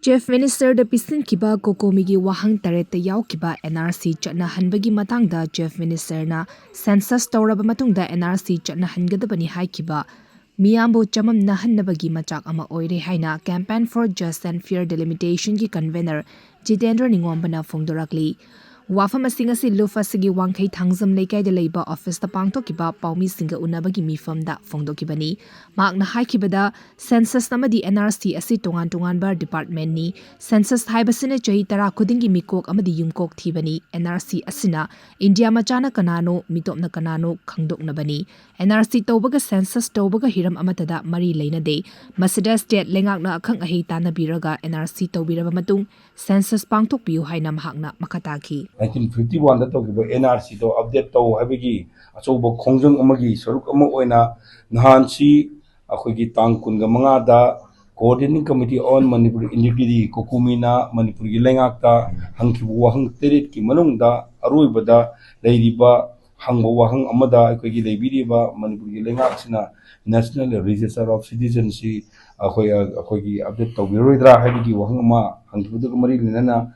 Chief Minister da pisinkiba 𝐂𝐄𝐍𝐒 wahang tareta yaukiba NRC chanahanbagi matangda Chief Minister na census tawraba matungda NRC chanahangadabani haikiba miyambu chamam nahannabagi machak ama oire haina Campaign for Just and Fair Delimitation ki convener Jitendra Ningombana phongdorakli wafam asing asi lufa sigi wangkhai thangzam leikai da leiba office ta pangthokiba paumi singa unabagi mifam da phongdokibani makna haikibada census namadi NRC asi tongan bar department ni census haibasine chahi tara khudingi mikok amadi yumkok thibani NRC asina India machana kanano mitopna kanano khangdoknabani NRC tawbaga census tawbaga hiram amatada mari leinade masida state lengakna akhang ahi tanabiraga NRC tawbiraba matung census pangthokpiu haina mahakna makataki 1951 da to NRC to update to habigi achobo khongjang amagi saruk ama oina nahan si akhoi tang kun ga manga da coordinating committee on Manipur integrity kokumina Manipur gi lengakta hangkibu wahang terit ki manung da aroibada leiriba hangbo wahang amada akhoi gi leibiriba Manipur gi lengak sina National Register of Citizens si akhoi gi update to biroidra habigi wahang ama hangkibu da mari linana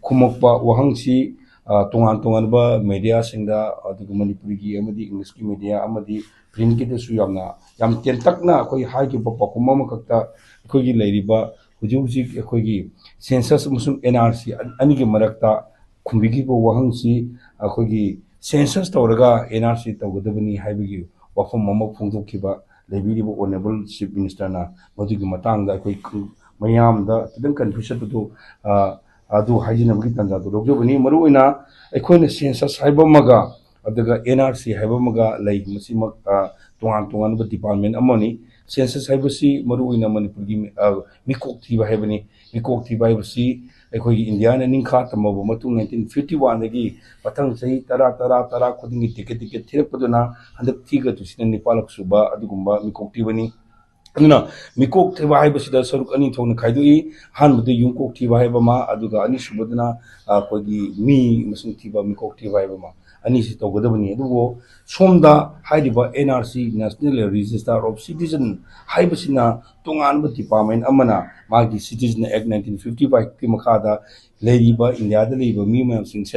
kumokpa wahang si tongan ba media singda adugu Manipuri gi amadi English ki media amadi print ki su yamna yam tentakna khoi hai ki papa kuma makta khoi gi leiriba hujuji khoi gi census musum NRC ani gi marakta khumbi bo wahang si khoi gi census tawraga NRC tawgadabani haibigi wafam mama phungdokkiba leibiribo honorable chief minister na modugi matangda khoi mayam da tidang confusion to adu hajina bagi tanja do rokjo bani maruina ekhoi census haiba maga adaga NRC haiba maga lai masi mak tongan ba department amoni census haiba si maruina Manipur gi mikok thiba haibani mikok thiba haibasi ekhoi gi India na ningkha tamabu matung 1951 dagi patang sahi tara khudingi ticket thirpaduna handak thiga tu sinan nipalak suba adugumba mikok thibani aduna mikok thiba haibasida saruk ani thongna khaidui hanbudi yumkok thiba haibama aduga ani subaduna khoi mi masung thiba mikok thiba haibama ani si tawgadabani adugo somda haidiba NRC National Register of Citizen haibasina tongan ba department amana magi Citizen Act 1955 ki makhada leiriba India da leiba mi mayam singse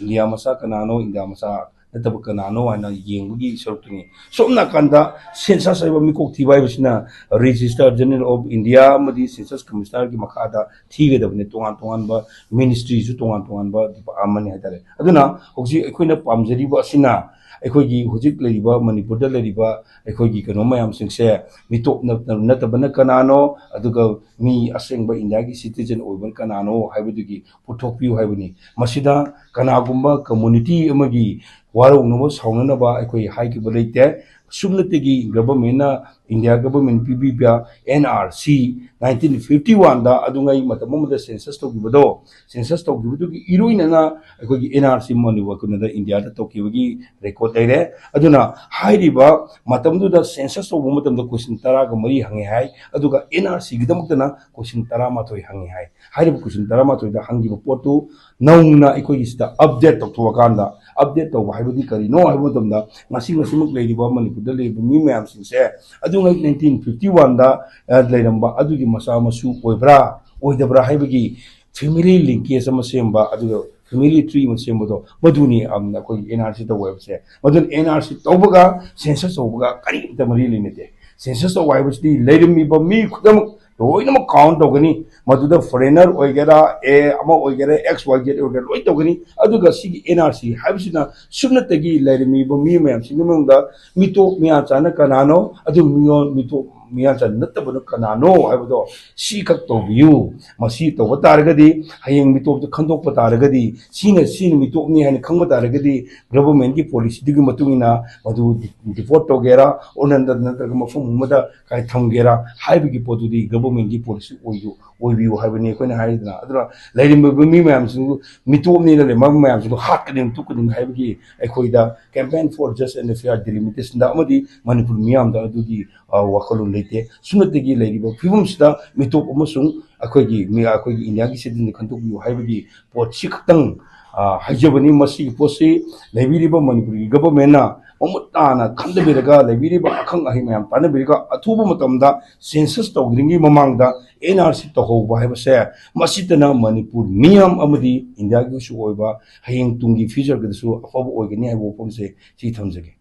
India masa kanano India masa natab kanano ana yengbagi sarukni somna kanda census aiba mikok thiba ibsina Register General of India madi census commissioner ki makhada thiga dabne tongan ba ministry su tongan ba amani hadare aduna hoji ekoina pamjari ba sina ekhoi hojik leiba Manipur da leiba ekhoi kano mayam singse mitop natabana kanano aduga mi asengba India gi citizen oiban kanano haibudugi puthokpiu haibuni masida kanagumba community amagi warung no sauna ba ekhoi haiki baleite sumnategi government na India government PBPA NRC 1951 da adungai matamamda census to gibodo census to gibodo gi iroina na ekhoi NRC moni wakuna da India da to kibagi record leire aduna hairiba matamdu da census to matamda question tara ga mari hangi hai aduga NRC gidamukta question tara ma thoi hangi hai hairiba question tara ma thoi da hangi potu nauna ekhoi sida update to wakanda update to haibudi kari no haibudamda ngasi mak leiriba Manipur da leiba mi mayam singse adunga 1951 da leiramba adugi masa masu oibra oidabra haibagi family linkage ama semba aduga family tree ma sembodo maduni amna koi NRC to webse madun NRC tawbaga census tawbaga kari ta mari limite census to webse leirmi ba mi khudam loina ma count tawgani maduda foreigner oigera a ama oigera xyz oigera loi tawgani aduga sigi NRC haibsina subnatagi leirmi ba mi mayam singamda mito miya chana kanano adu mito miya chan natabana kanano haibodo si khak tawbiu masi tawba taragadi hayeng mitop khandok pataragadi sina mitop ni hani khangba taragadi government ki policy digi matungina madu default togera onanda nataga mafum mada kai thamgera haibigi podudi government ki policy oibiu haibani koina haidna adra leirim mi mayam singu mitop ni le mayam singu hakadin tukudin haibigi ekhoida campaign for just and fair delimitation da amadi Manipur miyam da adugi wakalun leite sunategi leiriba fibum sida mitop amasung akhoi India gi sidin khantukbiu haibigi pot siktang hajabani masi posi leibiriba Manipur gi government na mamutana khandabiraga leibiriba akhang ahi mayam tanabiriga athuba matamda census tawgringi mamangda NRC तौहौबा हाइबसे मसितना मणिपुर मियाम अमदी India की सु ओइबा हयेंग Tungi future गदसु अफब ओइगनी हाइबो फमसे सी थमजगे।